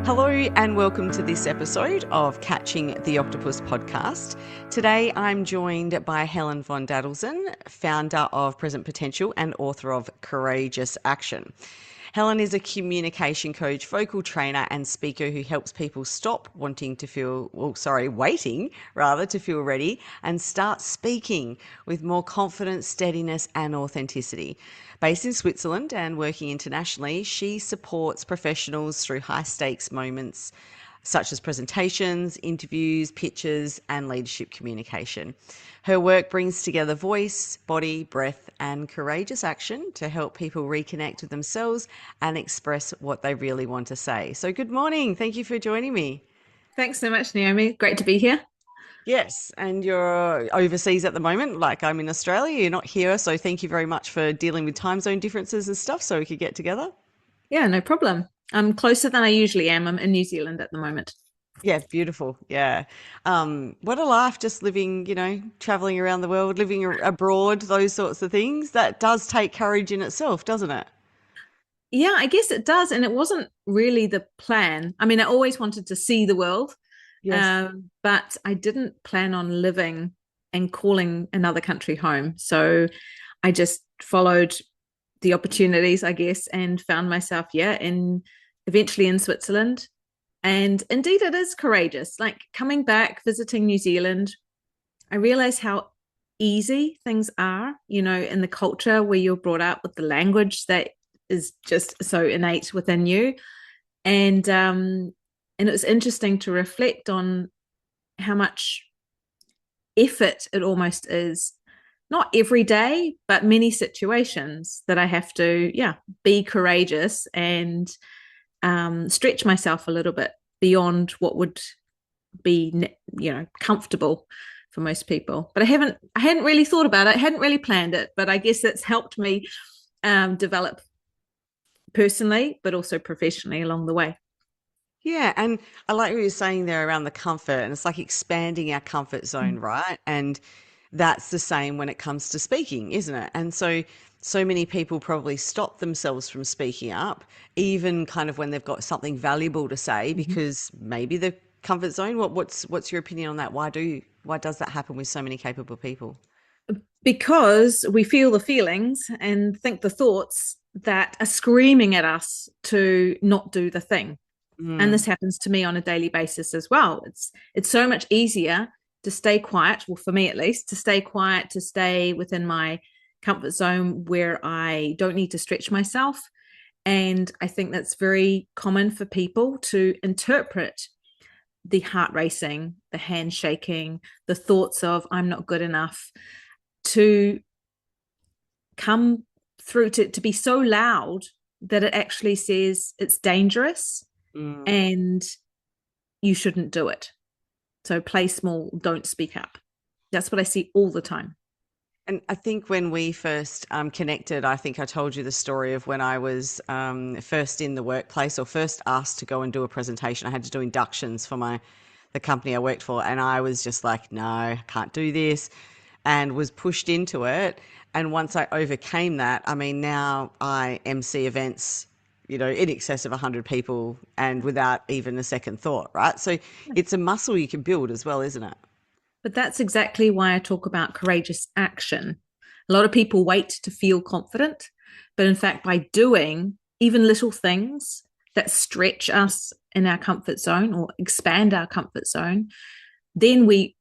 Hello and welcome to this episode of Catching the Octopus podcast. Today I'm joined by Helen von Dadelszen, founder of Present Potential and author of Courageous Action. Helen is a communication coach, vocal trainer and speaker who helps people stop waiting to feel ready and start speaking with more confidence, steadiness and authenticity. Based in Switzerland and working internationally, she supports professionals through high-stakes moments such as presentations, interviews, pitches, and leadership communication. Her work brings together voice, body, breath, and courageous action to help people reconnect with themselves and express what they really want to say. So good morning. Thank you for joining me. Thanks so much, Naomi. Great to be here. Yes, and you're overseas at the moment, like I'm in Australia. You're not here, so thank you very much for dealing with time zone differences and stuff so we could get together. Yeah, no problem. I'm closer than I usually am. I'm in New Zealand at the moment. Yeah, beautiful. Yeah. What a life just living, traveling around the world, living abroad, those sorts of things. That does take courage in itself, doesn't it? Yeah, I guess it does. And it wasn't really the plan. I mean, I always wanted to see the world, Yes. but I didn't plan on living and calling another country home. So I just followed the opportunities, I guess, and found myself, eventually in Switzerland. And indeed, it is courageous. Like coming back, visiting New Zealand, I realize how easy things are, in the culture where you're brought up with the language that is just so innate within you. And it was interesting to reflect on how much effort it almost is, not every day, but many situations that I have to, be courageous and stretch myself a little bit beyond what would be, comfortable for most people. But I hadn't really thought about it. I hadn't really planned it, but I guess it's helped me develop personally, but also professionally along the way. Yeah, and I like what you're saying there around the comfort, and it's like expanding our comfort zone, right? And that's the same when it comes to speaking, isn't it? And so many people probably stop themselves from speaking up, even kind of when they've got something valuable to say, Mm-hmm. because maybe the comfort zone. What's your opinion on that? Why does that happen with so many capable people? Because we feel the feelings and think the thoughts that are screaming at us to not do the thing. And Mm, this happens to me on a daily basis as well. It's so much easier to stay quiet, well, for me at least, to stay quiet, to stay within my comfort zone where I don't need to stretch myself. And I think that's very common for people to interpret the heart racing, the hand shaking, the thoughts of I'm not good enough to come through to be so loud that it actually says it's dangerous mm. and you shouldn't do it. So play small, don't speak up. That's what I see all the time. And I think when we first connected, I think I told you the story of when I was first in the workplace or first asked to go and do a presentation. I had to do inductions for the company I worked for, and I was just like, no, I can't do this, and was pushed into it. And once I overcame that, I mean, now I MC events, in excess of 100 people and without even a second thought, right? So it's a muscle you can build as well, isn't it? But that's exactly why I talk about courageous action. A lot of people wait to feel confident, but in fact, by doing even little things that stretch us in our comfort zone or expand our comfort zone, then we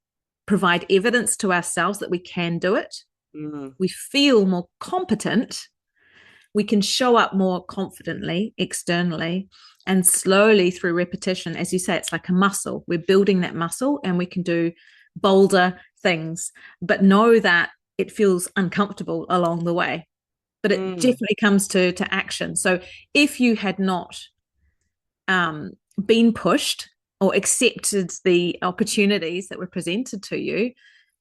provide evidence to ourselves that we can do it. Mm. We feel more competent. We can show up more confidently externally, and slowly through repetition, as you say, it's like a muscle. We're building that muscle and we can do bolder things, but know that it feels uncomfortable along the way. But it Mm. definitely comes to action. So if you had not um, been pushed or accepted the opportunities that were presented to you,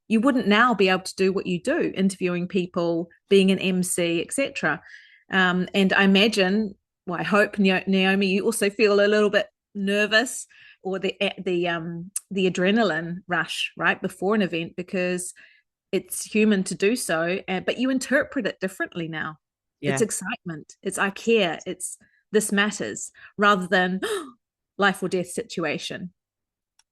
you wouldn't now be able to do what you do, interviewing people, being an MC, etc. And I imagine, well, I hope, Naomi, you also feel a little bit nervous or the adrenaline rush right before an event, because it's human to do so, but you interpret it differently now. It's Yeah. excitement. It's I care. It's this matters rather than life or death situation.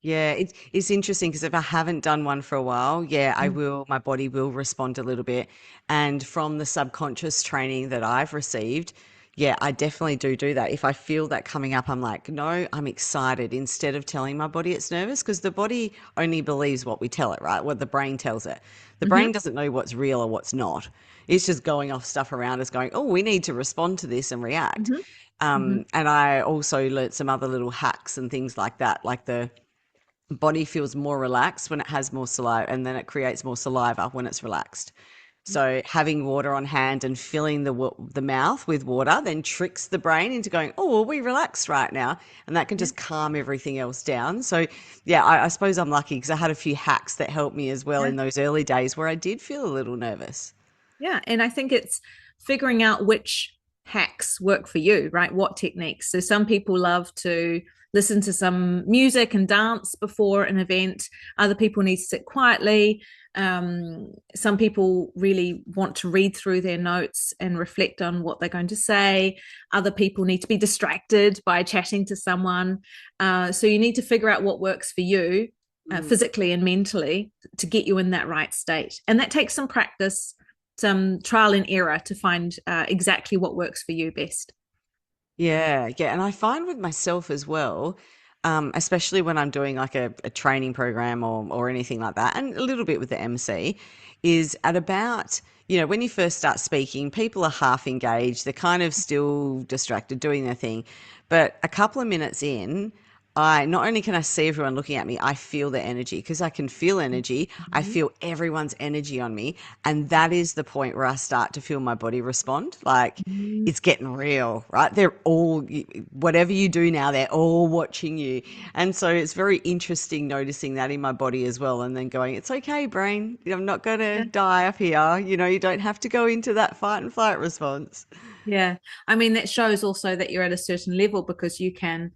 Yeah, it's interesting because if I haven't done one for a while, yeah, I Mm. will, my body will respond a little bit. And from the subconscious training that I've received, yeah, I definitely do that. If I feel that coming up, I'm like, no, I'm excited instead of telling my body it's nervous because the body only believes what we tell it, right? What the brain tells it. The brain Mm-hmm. doesn't know what's real or what's not. It's just going off stuff around us going, oh, we need to respond to this and react. Mm-hmm. Mm-hmm. And I also learnt some other little hacks and things like that, like the body feels more relaxed when it has more saliva, and then it creates more saliva when it's relaxed. So having water on hand and filling the mouth with water then tricks the brain into going, oh, well, we relaxed right now, and that can Yeah. just calm everything else down. So yeah, I suppose I'm lucky because I had a few hacks that helped me as well Yeah. in those early days where I did feel a little nervous. Yeah. And I think it's figuring out which hacks work for you, right? What techniques. So some people love to listen to some music and dance before an event. Other people need to sit quietly. Some people really want to read through their notes and reflect on what they're going to say. Other people need to be distracted by chatting to someone. So you need to figure out what works for you Mm. physically and mentally to get you in that right state. And that takes some practice, some trial and error to find exactly what works for you best. Yeah, yeah. And I find with myself as well, especially when I'm doing like a training program or anything like that, and a little bit with the MC, is at about, when you first start speaking, people are half engaged. They're kind of still distracted doing their thing. But a couple of minutes in, I not only can I see everyone looking at me, I feel the energy because I can feel energy. I Mhm. feel everyone's energy on me. And that is the point where I start to feel my body respond. Like Mhm. it's getting real, right? They're all, whatever you do now, they're all watching you. And so it's very interesting noticing that in my body as well. And then going, it's okay, brain. I'm not going to Yeah. die up here. You don't have to go into that fight and flight response. Yeah. I mean, that shows also that you're at a certain level because you can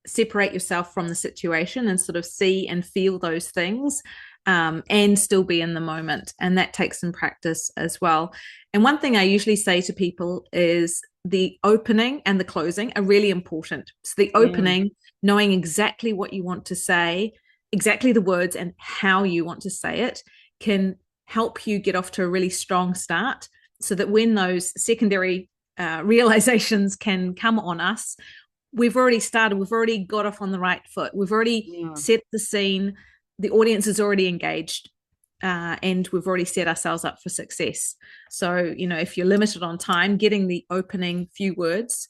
separate yourself from the situation and sort of see and feel those things and still be in the moment. And that takes some practice as well. And one thing I usually say to people is the opening and the closing are really important. So the Mm, opening, knowing exactly what you want to say, exactly the words and how you want to say it, can help you get off to a really strong start so that when those secondary realizations can come on us, we've already started, we've already got off on the right foot, we've already mm, set the scene, the audience is already engaged, and we've already set ourselves up for success. So, if you're limited on time, getting the opening few words,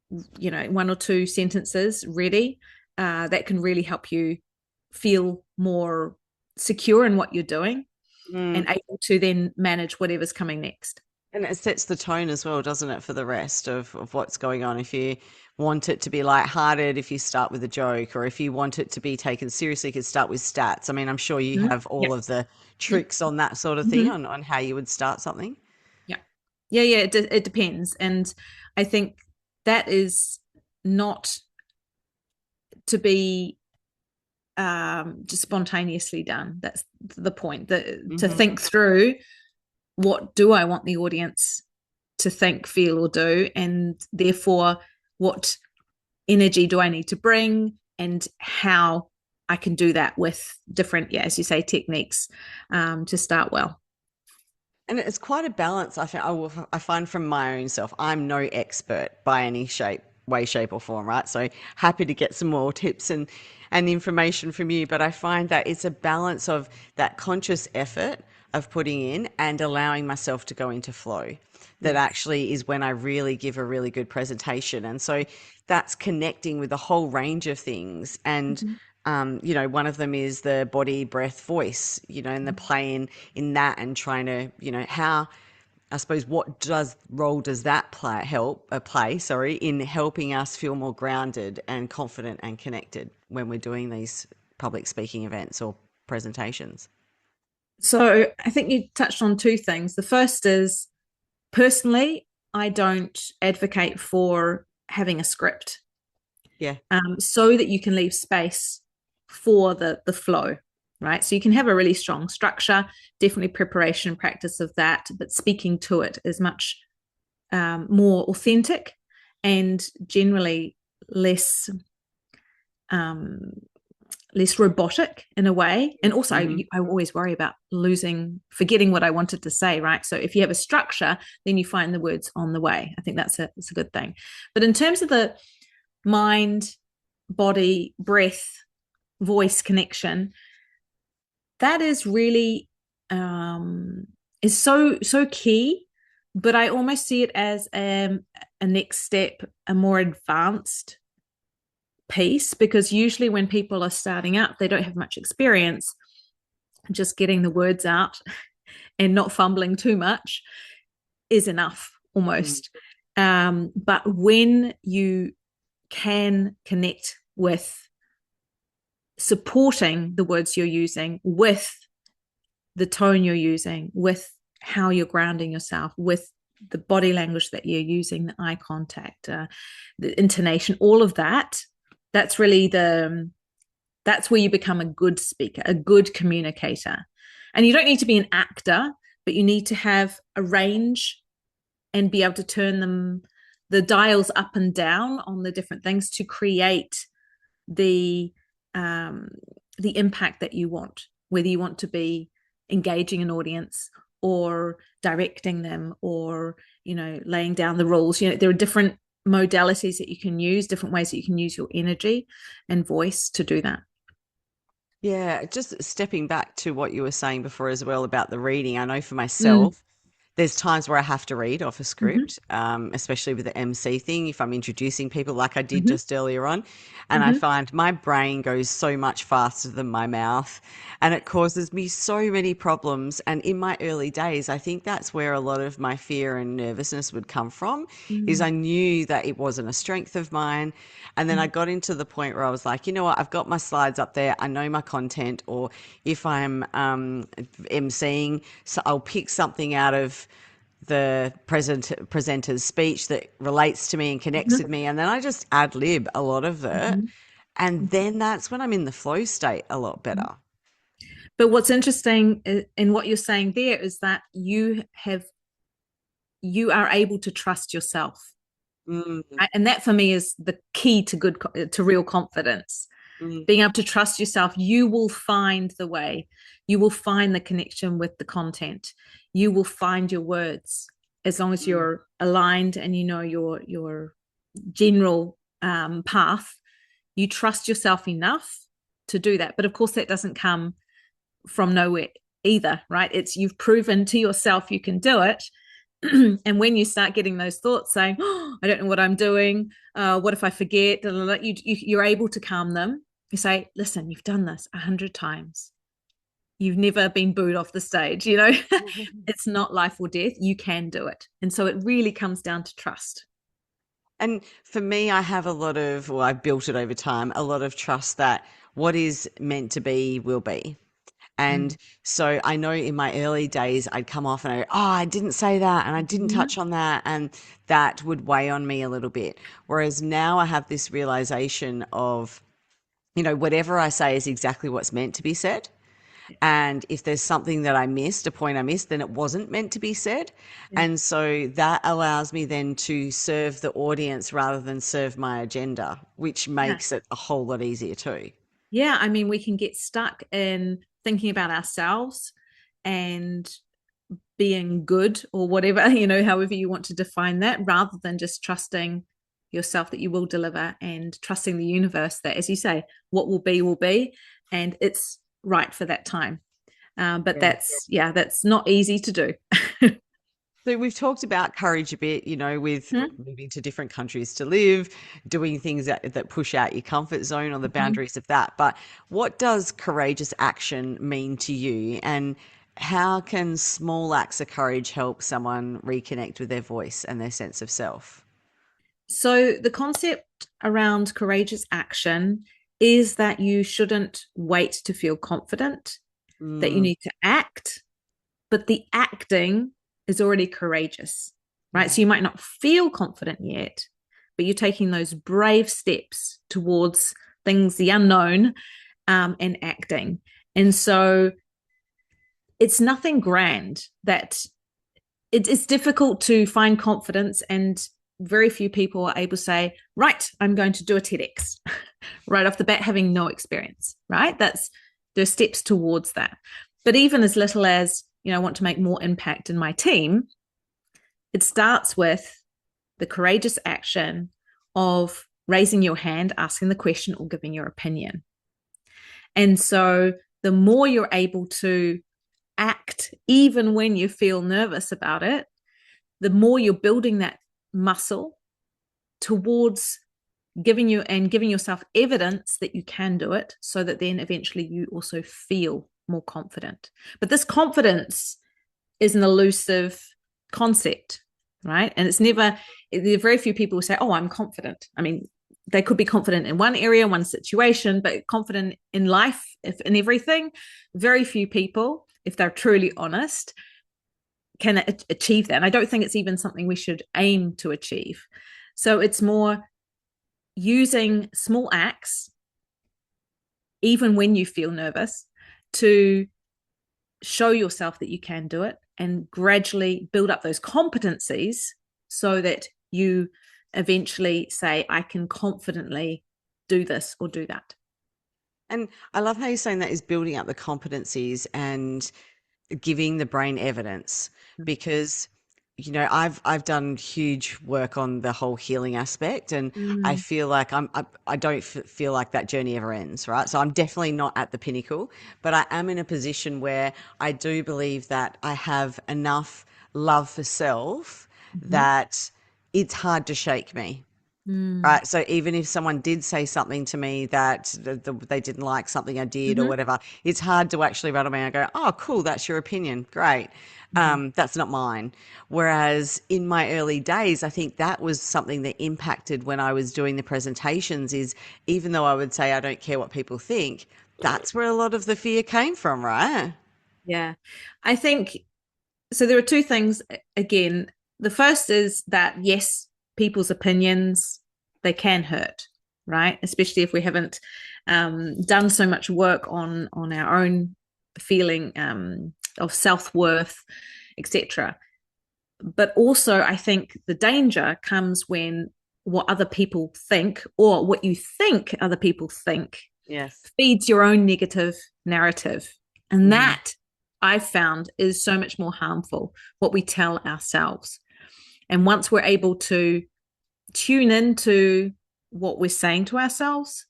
one or two sentences ready, that can really help you feel more secure in what you're doing and mm. able to then manage whatever's coming next. And it sets the tone as well, doesn't it, for the rest of what's going on. If you want it to be lighthearted, if you start with a joke, or if you want it to be taken seriously, you could start with stats. I mean, I'm sure you Mm-hmm. have Yeah. all of the tricks on that sort of thing Mm-hmm. on how you would start something. Yeah. Yeah. It depends. And I think that is not to be just spontaneously done. That's the point. To Hmm. think through, what do I want the audience to think, feel, or do? And therefore, what energy do I need to bring? And how I can do that with different, yeah, as you say, techniques to start well. And it's quite a balance. I find from my own self, I'm no expert by any way, shape, or form, right? So happy to get some more tips and information from you. But I find that it's a balance of that conscious effort of putting in and allowing myself to go into flow. That Yes. actually is when I really give a really good presentation. And so that's connecting with a whole range of things. And Mm-hmm. one of them is the body, breath, voice, and the playing in that and trying to, how, I suppose, what role does that play, in helping us feel more grounded and confident and connected when we're doing these public speaking events or presentations? So I think you touched on two things. The first is personally, I don't advocate for having a script Yeah. so that you can leave space for the flow, right? So you can have a really strong structure, definitely preparation and practice of that, but speaking to it is much more authentic and generally less. um, less robotic in a way. And also, Mm-hmm. I always worry about forgetting what I wanted to say, right? So if you have a structure, then you find the words on the way. I think that's a good thing. But in terms of the mind, body, breath, voice connection, that is really is so key. But I almost see it as a next step, a more advanced piece, because usually when people are starting up, they don't have much experience. Just getting the words out and not fumbling too much is enough almost. But when you can connect with supporting the words you're using, with the tone you're using, with how you're grounding yourself, with the body language that you're using, the eye contact, the intonation, all of that, that's really that's where you become a good speaker, a good communicator. And you don't need to be an actor, but you need to have a range and be able to turn the dials up and down on the different things to create the impact that you want, whether you want to be engaging an audience or directing them, or laying down the rules. There are different modalities that you can use, different ways that you can use your energy and voice to do that. Yeah, just stepping back to what you were saying before as well about the reading. I know for myself, there's times where I have to read off a Mm-hmm. script, especially with the MC thing, if I'm introducing people like I did Mm-hmm. just earlier on. And I Mm-hmm. find my brain goes so much faster than my mouth, and it causes me so many problems. And in my early days, I think that's where a lot of my fear and nervousness would come from, is I knew that it wasn't a strength of mine. And then I got into the point where I was like, you know what, I've got my slides up there, I know my content, or if I'm emceeing, so I'll pick something out of the presenter's speech that relates to me and connects with me, and then I just ad lib a lot of it, Mm-hmm. and then that's when I'm in the flow state a lot Mm-hmm. better. But what's interesting in what you're saying there is that you are able to trust yourself. Mm, Right? And that for me is the key to real confidence. mm, Being able to trust yourself, you will find the way. You will find the connection with the content. You will find your words as long as mm. you're aligned and you know your general path. You trust yourself enough to do that. But of course, that doesn't come from nowhere either, right? It's you've proven to yourself you can do it. And when you start getting those thoughts saying, oh, I don't know what I'm doing, what if I forget, you're able to calm them. You say, listen, you've done this 100 times, you've never been booed off the stage. It's not life or death, you can do it. And so it really comes down to trust. And for me, I have a lot of, well, I've built it over time, a lot of trust that what is meant to be will be. And Mm-hmm. so I know in my early days, I'd come off and I go, oh, I didn't say that and I didn't touch on that. And that would weigh on me a little bit. Whereas now I have this realization of, whatever I say is exactly what's meant to be said. And if there's something that I missed, a point I missed, then it wasn't meant to be said. Yeah. And so that allows me then to serve the audience rather than serve my agenda, which Yeah. makes it a whole lot easier too. Yeah. I mean, we can get stuck in thinking about ourselves and being good or whatever, however you want to define that, rather than just trusting yourself that you will deliver and trusting the universe that, as you say, what will be will be, and it's right for that time. But Yeah. that's not easy to do. So we've talked about courage a bit, with Mm-hmm. moving to different countries to live, doing things that push out your comfort zone or the boundaries of that. But what does courageous action mean to you? And how can small acts of courage help someone reconnect with their voice and their sense of self? So the concept around courageous action is that you shouldn't wait to feel confident, that you Mm, need to act, but the acting is already courageous, right? yeah. So you might not feel confident yet, but you're taking those brave steps towards things, the unknown, and acting. And so it's nothing grand. That it's difficult to find confidence and very few people are able to say, right, I'm going to do a TEDx right off the bat, having no experience, right? There's steps towards that. But even as little as, I want to make more impact in my team, it starts with the courageous action of raising your hand, asking the question, or giving your opinion. And so the more you're able to act, even when you feel nervous about it, the more you're building that muscle towards giving yourself evidence that you can do it, so that then eventually you also feel more confident. But this confidence is an elusive concept, right? And there are very few people who say, oh, I'm confident. I mean, they could be confident in one area, one situation, but confident in life, if in everything. Very few people, if they're truly honest, can achieve that. And I don't think it's even something we should aim to achieve. So it's more using small acts, even when you feel nervous, to show yourself that you can do it, and gradually build up those competencies so that you eventually say, I can confidently do this or do that. And I love how you're saying that is building up the competencies and giving the brain evidence, because I've done huge work on the whole healing aspect, and I feel like I don't feel like that journey ever ends, right? So I'm definitely not at the pinnacle, but I am in a position where I do believe that I have enough love for self that it's hard to shake me. Right. So even if someone did say something to me that they didn't like something I did or whatever, it's hard to actually rattle me and go, oh, cool, that's your opinion. Great. That's not mine. Whereas in my early days, I think that was something that impacted when I was doing the presentations, is even though I would say I don't care what people think, that's where a lot of the fear came from, right? Yeah. I think so. There are two things. Again, the first is that, yes, people's opinions, they can hurt, right? Especially if we haven't done so much work on our own feeling of self-worth, etc. But also, I think the danger comes when what other people think, or what you think other people think, Yes. feeds your own negative narrative. And that, I've found, is so much more harmful, what we tell ourselves. And once we're able to tune into what we're saying to ourselves,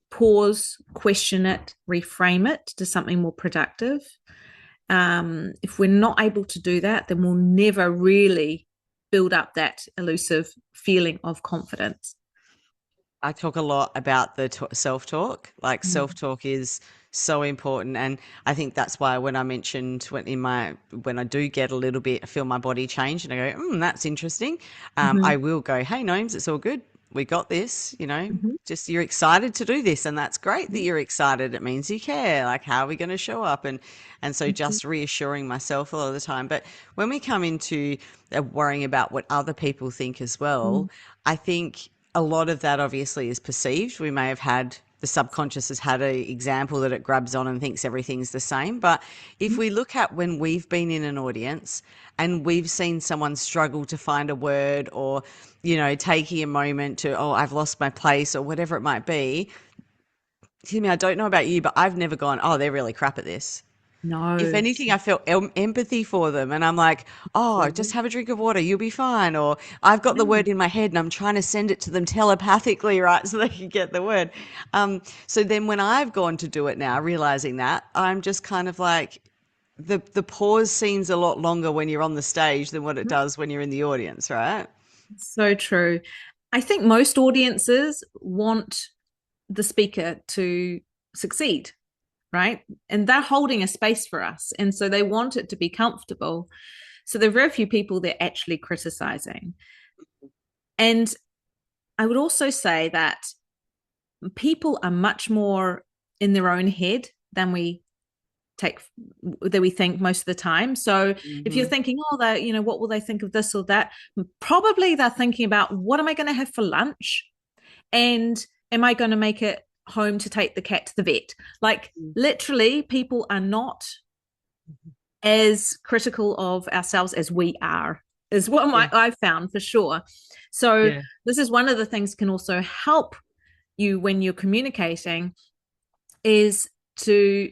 pause, question it, reframe it to something more productive. If we're not able to do that, then we'll never really build up that elusive feeling of confidence. I talk a lot about the self-talk. Like self-talk is so important, and I think that's why when I mentioned when I do get a little bit, I feel my body change, and I go, that's interesting. I will go, hey, Gnomes, it's all good. We got this. Just you're excited to do this, and that's great that you're excited. It means you care. Like, how are we going to show up? And so just reassuring myself a lot of the time. But when we come into worrying about what other people think as well, I think a lot of that obviously is perceived. We may have had the subconscious has had an example that it grabs on and thinks everything's the same. But if we look at when we've been in an audience and we've seen someone struggle to find a word, or, taking a moment to, oh, I've lost my place, or whatever it might be. Excuse me, I don't know about you, but I've never gone, oh, they're really crap at this. If No. anything, I felt empathy for them, and I'm like, oh, just have a drink of water, you'll be fine. Or I've got the word in my head and I'm trying to send it to them telepathically, right, so they can get the word. So then when I've gone to do it now, realizing that, I'm just kind of like, the pause seems a lot longer when you're on the stage than what it does when you're in the audience, right? So true. I think most audiences want the speaker to succeed, right? And they're holding a space for us. And so they want it to be comfortable. So there are very few people they're actually criticizing. And I would also say that people are much more in their own head than we think most of the time. So if you're thinking, oh, what will they think of this or that? Probably they're thinking about, what am I going to have for lunch? And am I going to make it home to take the cat to the vet? Like, literally, people are not as critical of ourselves as we are. is what Yeah. I've found for sure. So Yeah. this is one of the things can also help you when you're communicating, is to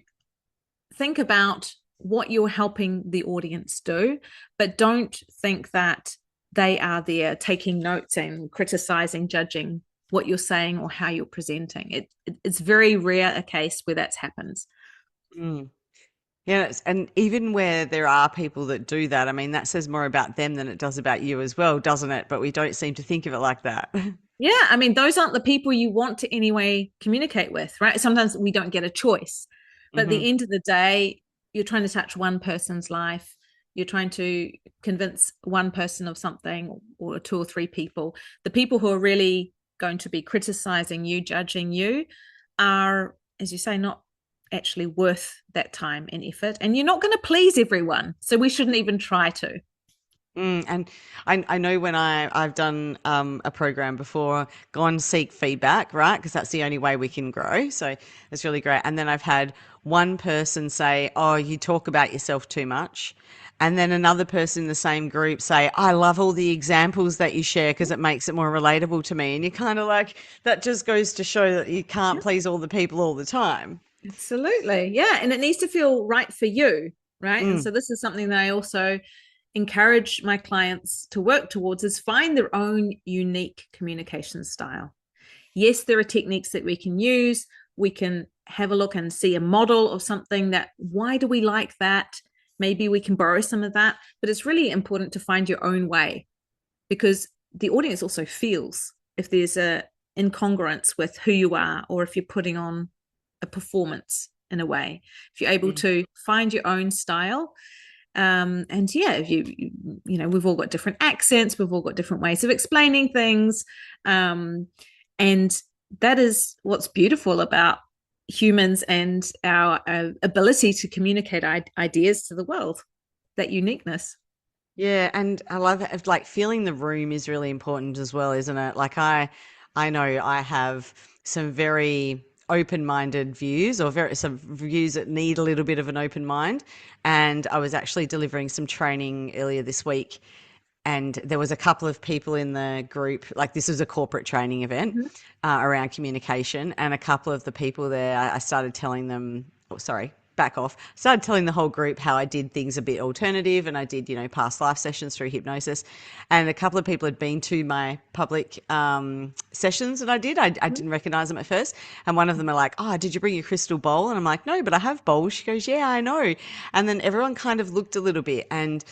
think about what you're helping the audience do, but don't think that they are there taking notes and criticizing, judging what you're saying or how you're presenting. It's very rare a case where that happens. Mm. Yeah, and even where there are people that do that, I mean, that says more about them than it does about you as well, doesn't it? But we don't seem to think of it like that. Yeah, I mean, those aren't the people you want to anyway communicate with, right? Sometimes we don't get a choice. But at Hmm. the end of the day, you're trying to touch one person's life. You're trying to convince one person of something, or two or three people. The people who are really going to be criticizing you, judging you, are, as you say, not actually worth that time and effort. And you're not going to please everyone. So we shouldn't even try to. And I know when I've done a program before, gone seek feedback, right? Because that's the only way we can grow. So it's really great. And then I've had one person say, "Oh, you talk about yourself too much." And then another person in the same group say, "I love all the examples that you share because it makes it more relatable to me." And you're kind of like, that just goes to show that you can't please all the people all the time. Absolutely. Yeah. And it needs to feel right for you. Right. And Mm, so this is something that I also encourage my clients to work towards, is find their own unique communication style. Yes, there are techniques that we can use. We can have a look and see a model of something that, why do we like that? Maybe we can borrow some of that, but it's really important to find your own way, because the audience also feels if there's a incongruence with who you are, or if you're putting on a performance in a way. If you're able mm. to find your own style, and yeah, if you know, we've all got different accents, we've all got different ways of explaining things, and that is what's beautiful about humans and our ability to communicate ideas to the world, that uniqueness. Yeah, and I love it. Like feeling the room is really important as well, isn't it? Like I know I have some very open-minded views, or very some views that need a little bit of an open mind. And I was actually delivering some training earlier this week, and there was a couple of people in the group. Like this was a corporate training event Mhm. around communication, and a couple of the people there, I started telling them, oh, sorry, back off. Started telling the whole group how I did things a bit alternative, and I did, past life sessions through hypnosis. And a couple of people had been to my public sessions that I did. I didn't recognize them at first. And one of them are like, "Oh, did you bring your crystal bowl?" And I'm like, "No, but I have bowls." She goes, "Yeah, I know." And then everyone kind of looked a little bit, and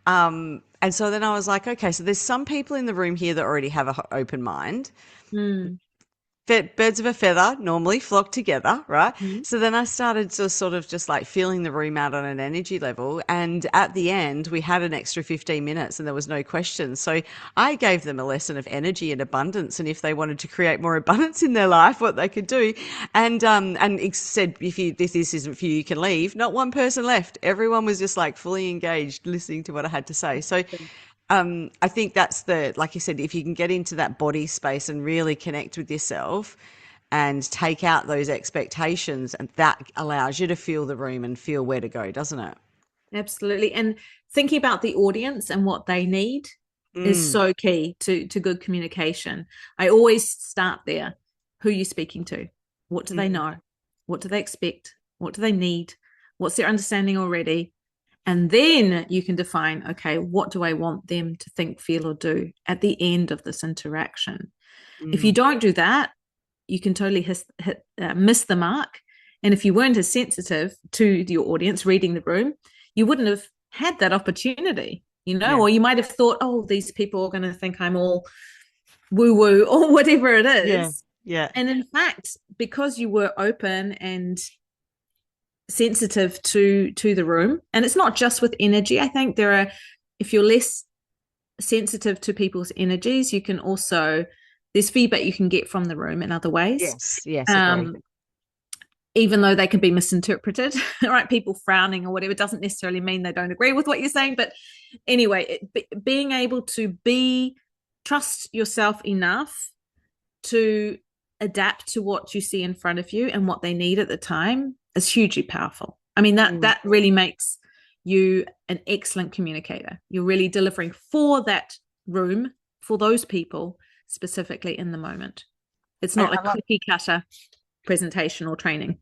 so then I was like, okay, so there's some people in the room here that already have an open mind. Mm. Birds of a feather normally flock together, right? Mhm. So then I started to sort of just like feeling the room out on an energy level. And at the end, we had an extra 15 minutes and there was no questions. So I gave them a lesson of energy and abundance, and if they wanted to create more abundance in their life, what they could do. And it said, if this isn't for you, you can leave. Not one person left. Everyone was just like fully engaged listening to what I had to say. So I think that's like you said, if you can get into that body space and really connect with yourself and take out those expectations, and that allows you to feel the room and feel where to go, doesn't it? Absolutely. And thinking about the audience and what they need is Mm, so key to good communication. I always start there. Who are you speaking to? What do they mm, know? What do they expect? What do they need? What's their understanding already? And then you can define, okay, what do I want them to think, feel, or do at the end of this interaction? If you mm. don't do that, you can totally miss the mark. And if you weren't as sensitive to your audience reading the room, you wouldn't have had that opportunity, Yeah, or you might have thought, oh, these people are going to think I'm all woo woo or whatever it yeah, is. yeah. And in fact, because you were open and sensitive to the room, and it's not just with energy. I think there are, if you're less sensitive to people's energies, you can also, there's feedback you can get from the room in other ways. Yes, yes, agree. Um, even though they can be misinterpreted, right? People frowning or whatever doesn't necessarily mean they don't agree with what you're saying. But anyway, being able to trust yourself enough to adapt to what you see in front of you and what they need at the time is hugely powerful. I mean, that Mm, that really makes you an excellent communicator. You're really delivering for that room, for those people specifically in the moment. It's I, not a I love, cookie cutter presentation or training.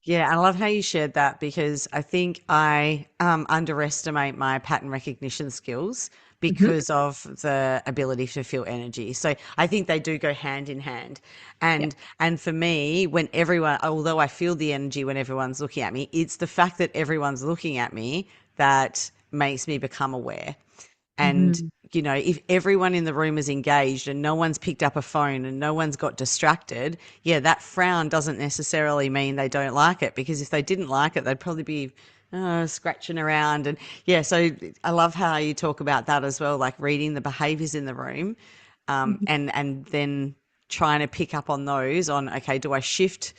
yeah, I love how you shared that because I think I underestimate my pattern recognition skills Mm-hmm. because of the ability to feel energy. So I think they do go hand in hand. Yeah. And for me, when everyone, although I feel the energy when everyone's looking at me, it's the fact that everyone's looking at me that makes me become aware. And, Mm-hmm. if everyone in the room is engaged and no one's picked up a phone and no one's got distracted, yeah, that frown doesn't necessarily mean they don't like it, because if they didn't like it, they'd probably be scratching around. And yeah, so I love how you talk about that as well, like reading the behaviors in the room, and then trying to pick up on those on, okay, do I shift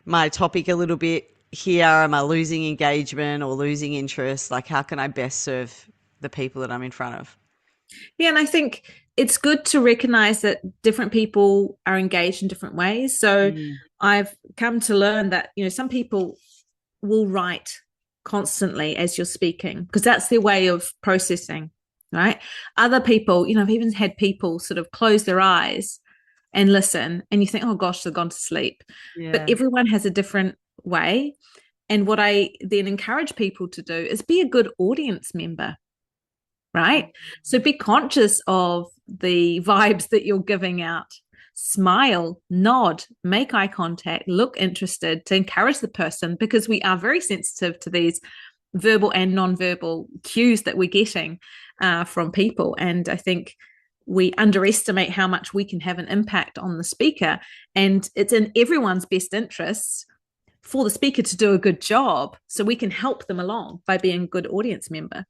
my topic a little bit here? Am I losing engagement or losing interest? Like, how can I best serve the people that I'm in front of? Yeah, and I think it's good to recognize that different people are engaged in different ways. So Mm. I've come to learn that, some people will write constantly as you're speaking because that's their way of processing, right? Other people, I've even had people sort of close their eyes and listen, and you think, oh gosh, they've gone to sleep. But Yeah. everyone has a different way. And what I then encourage people to do is be a good audience member, right? So be conscious of the vibes that you're giving out. Smile, nod, make eye contact, look interested to encourage the person, because we are very sensitive to these verbal and non-verbal cues that we're getting from people. And I think we underestimate how much we can have an impact on the speaker. And it's in everyone's best interests for the speaker to do a good job so we can help them along by being a good audience member.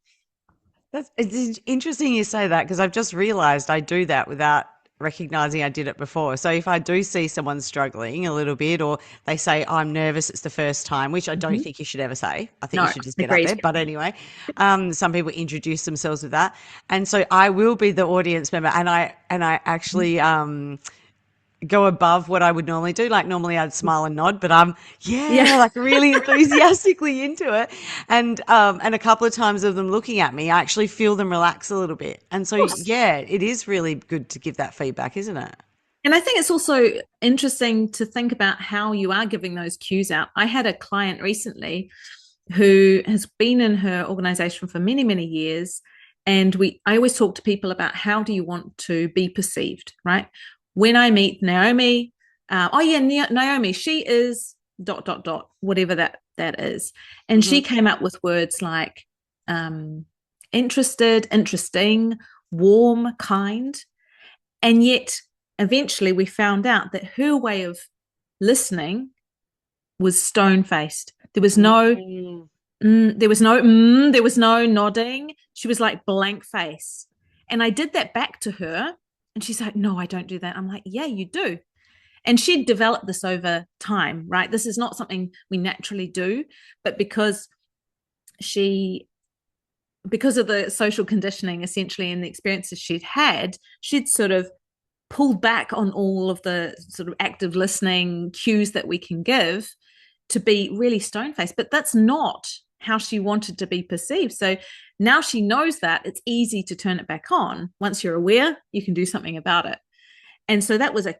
It's interesting you say that, because I've just realized I do that without recognizing I did it before. So if I do see someone struggling a little bit, or they say, oh, I'm nervous, it's the first time, which I don't Mm-hmm. think you should ever say. I think you No, should just get up agreed. there. But anyway, some people introduce themselves with that. And so I will be the audience member, and I actually go above what I would normally do. Like, normally I'd smile and nod, but I'm, yeah, Yeah, like really enthusiastically into it. And a couple of times of them looking at me, I actually feel them relax a little bit. And so, of course. yeah, it is really good to give that feedback, isn't it? And I think it's also interesting to think about how you are giving those cues out. I had a client recently who has been in her organization for many, many years. And I always talk to people about how do you want to be perceived, right? When I meet Naomi, oh yeah, Naomi, she is dot dot dot, whatever that is, and she Hmm. came up with words like interested, interesting, warm, kind, and yet eventually we found out that her way of listening was stone faced. There was no Mm. there was no nodding. She was like blank face. And I did that back to her. And she's like, no, I don't do that. I'm like, yeah, you do. And she'd developed this over time, right? This is not something we naturally do, but she, because of the social conditioning essentially and the experiences she'd sort of pulled back on all of the sort of active listening cues that we can give to be really stone faced. But that's not how she wanted to be perceived. So now she knows that it's easy to turn it back on. Once you're aware, you can do something about it. And so that was a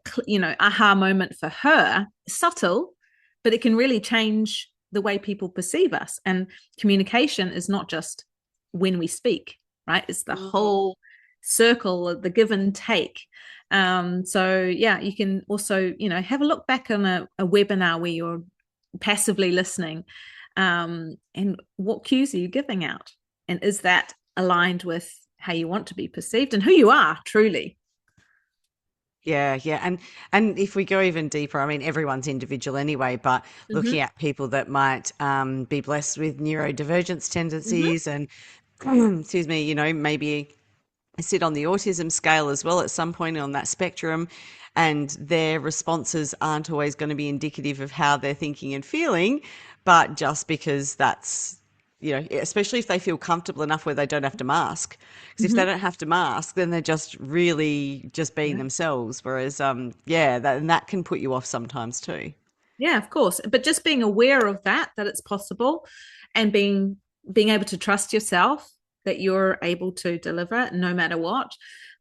aha moment for her, subtle, but it can really change the way people perceive us. And communication is not just when we speak, right? It's the Mhm. whole circle, the give and take. So yeah, you can also, have a look back on a webinar where you're passively listening, and what cues are you giving out? And is that aligned with how you want to be perceived and who you are truly? Yeah, yeah. And if we go even deeper, I mean, everyone's individual anyway, but Mm-hmm. looking at people that might be blessed with neurodivergence Mm-hmm. tendencies and, excuse me, maybe sit on the autism scale as well at some point on that spectrum, and their responses aren't always going to be indicative of how they're thinking and feeling, but just because that's, especially if they feel comfortable enough where they don't have to mask. Because if they Mm-hmm. don't have to mask, then they're just really just being Yeah. themselves. Whereas, yeah, and that can put you off sometimes too. Yeah, of course. But just being aware of that it's possible, and being being able to trust yourself that you're able to deliver no matter what,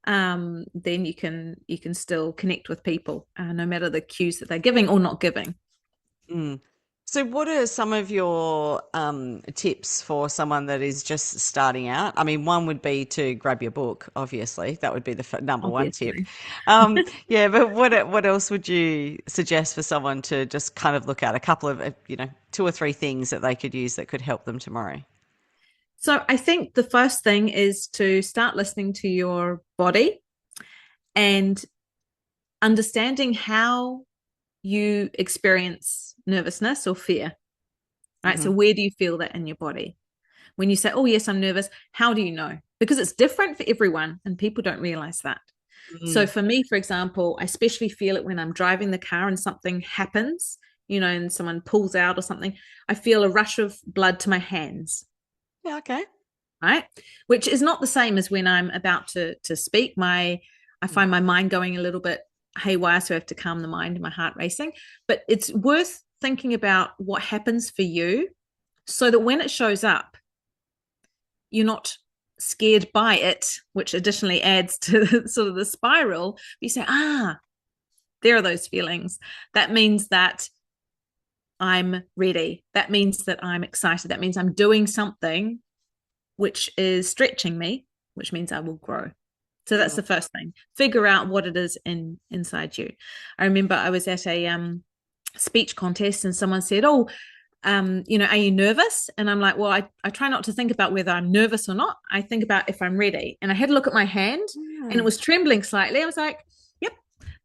then you can still connect with people, no matter the cues that they're giving or not giving. Mm. So, what are some of your tips for someone that is just starting out? I mean, one would be to grab your book, obviously. That would be the number one tip. Obviously. Yeah, but what else would you suggest for someone to just kind of look at? A couple of, two or three things that they could use that could help them tomorrow. So I think the first thing is to start listening to your body and understanding how you experience nervousness or fear. Right. Hmm. So where do you feel that in your body? When you say, oh, yes, I'm nervous, how do you know? Because it's different for everyone and people don't realize that. So Mm. for me, for example, I especially feel it when I'm driving the car and something happens, and someone pulls out or something. I feel a rush of blood to my hands, Yeah, okay. right? Which is not the same as when I'm about to speak. I find my mind going a little bit haywire, so I have to calm the mind and my heart racing. But it's worth thinking about what happens for you so that when it shows up, you're not scared by it, which additionally adds to sort of the spiral. You say, there are those feelings. That means that I'm ready. That means that I'm excited. That means I'm doing something which is stretching me, which means I will grow. So that's Mm. the first thing. Figure out what it is inside you. I remember I was at a speech contest and someone said, "Oh, are you nervous?" And I'm like, well, I try not to think about whether I'm nervous or not. I think about if I'm ready. And I had a look at my hand and it Yeah. was trembling slightly. I was like, yep,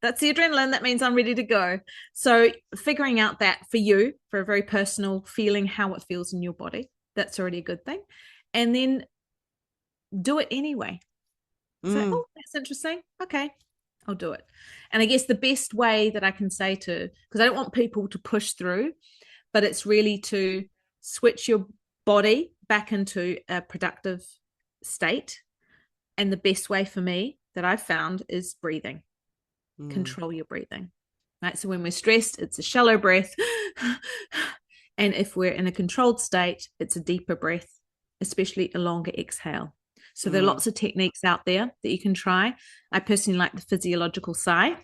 that's the adrenaline. That means I'm ready to go. So figuring out that for you, for a very personal feeling, how it feels in your body, that's already a good thing. And then do it anyway. Say, Mm. oh, that's interesting. Okay, I'll do it. And I guess the best way that I can say because I don't want people to push through, but it's really to switch your body back into a productive state. And the best way for me that I've found is breathing. Mm. Control your breathing. Right. So when we're stressed, it's a shallow breath. And if we're in a controlled state, it's a deeper breath, especially a longer exhale. So there are Mm. lots of techniques out there that you can try. I personally like the physiological sigh,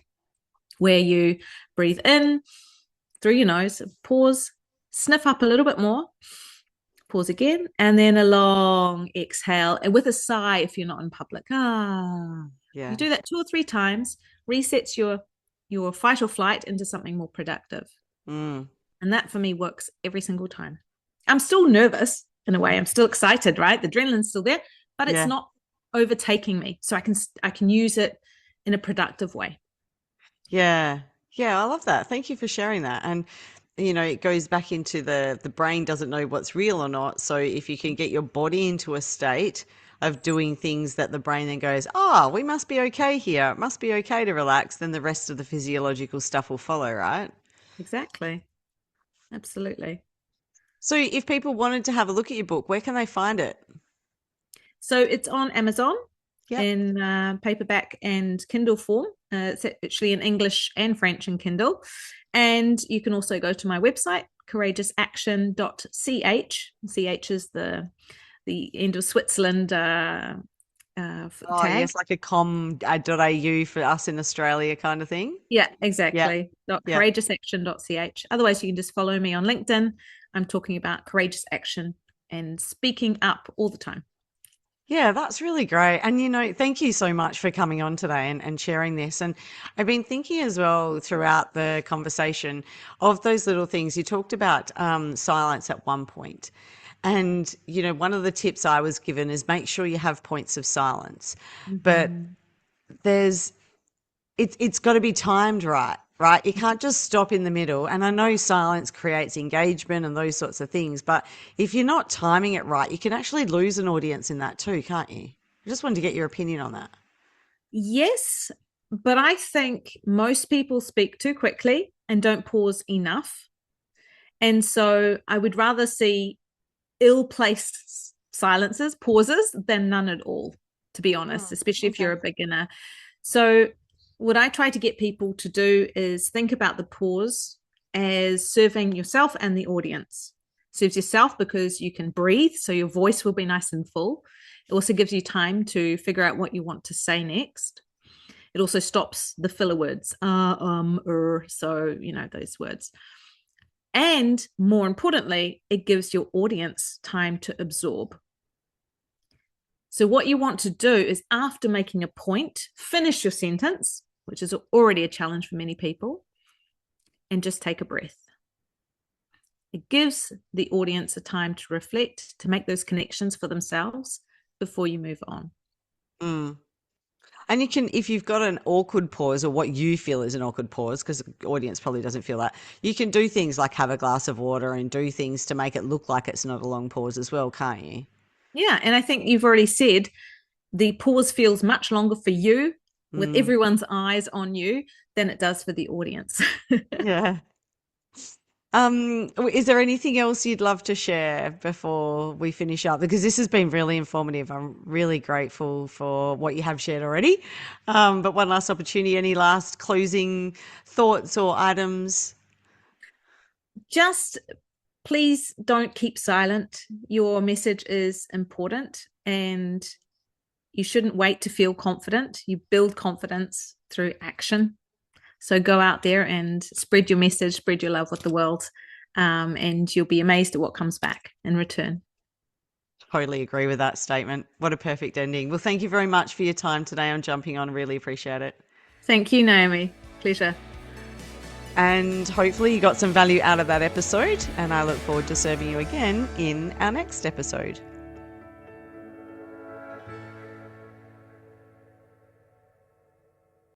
where you breathe in through your nose, pause, sniff up a little bit more, pause again, and then a long exhale. And with a sigh, if you're not in public, you Yeah. do that 2 or 3 times, resets your fight or flight into something more productive. Mm. And that for me works every single time. I'm still nervous in a way. I'm still excited, right? The adrenaline's still there, but it's Yeah. not overtaking me. So I can use it in a productive way. Yeah. Yeah, I love that. Thank you for sharing that. And it goes back into the brain doesn't know what's real or not. So if you can get your body into a state of doing things that the brain then goes, "Oh, we must be okay here. It must be okay to relax," then the rest of the physiological stuff will follow, right? Exactly. Absolutely. So if people wanted to have a look at your book, where can they find it? So it's on Amazon Yep. in paperback and Kindle form. It's actually in English and French and Kindle. And you can also go to my website, courageousaction.ch. CH is the end of Switzerland Oh, tag. yes, like a com.au for us in Australia kind of thing. Yeah, Yeah. exactly. Yeah. Courageousaction.ch. Otherwise, you can just follow me on LinkedIn. I'm talking about courageous action and speaking up all the time. Yeah, that's really great. And, thank you so much for coming on today and sharing this. And I've been thinking as well throughout the conversation of those little things. You talked about silence at one point. And, one of the tips I was given is make sure you have points of silence. But Mm-hmm. there's it's got to be timed right, right? You can't just stop in the middle. And I know silence creates engagement and those sorts of things, but if you're not timing it right, you can actually lose an audience in that too, can't you? I just wanted to get your opinion on that. Yes, but I think most people speak too quickly and don't pause enough. And so I would rather see ill placed silences, pauses, than none at all, to be honest, Oh, especially if okay. you're a beginner. So, what I try to get people to do is think about the pause as serving yourself and the audience. Serves yourself because you can breathe, so your voice will be nice and full. It also gives you time to figure out what you want to say next. It also stops the filler words, so, those words. And more importantly, it gives your audience time to absorb. So what you want to do is, after making a point, finish your sentence, which is already a challenge for many people, and just take a breath. It gives the audience a time to reflect, to make those connections for themselves before you move on. And you can, if you've got an awkward pause, or what you feel is an awkward pause, because the audience probably doesn't feel that, you can do things like have a glass of water and do things to make it look like it's not a long pause as well, can't you? Yeah, and I think you've already said the pause feels much longer for you with everyone's eyes on you than it does for the audience. Yeah. Is there anything else you'd love to share before we finish up? Because this has been really informative. I'm really grateful for what you have shared already. But one last opportunity, any last closing thoughts or items? Just please don't keep silent. Your message is important, and you shouldn't wait to feel confident. You build confidence through action. So go out there and spread your message, spread your love with the world, and you'll be amazed at what comes back in return. Totally agree with that statement. What a perfect ending. Well, thank you very much for your time today on jumping on. Really appreciate it. Thank you, Naomi. Pleasure. And hopefully you got some value out of that episode, and I look forward to serving you again in our next episode.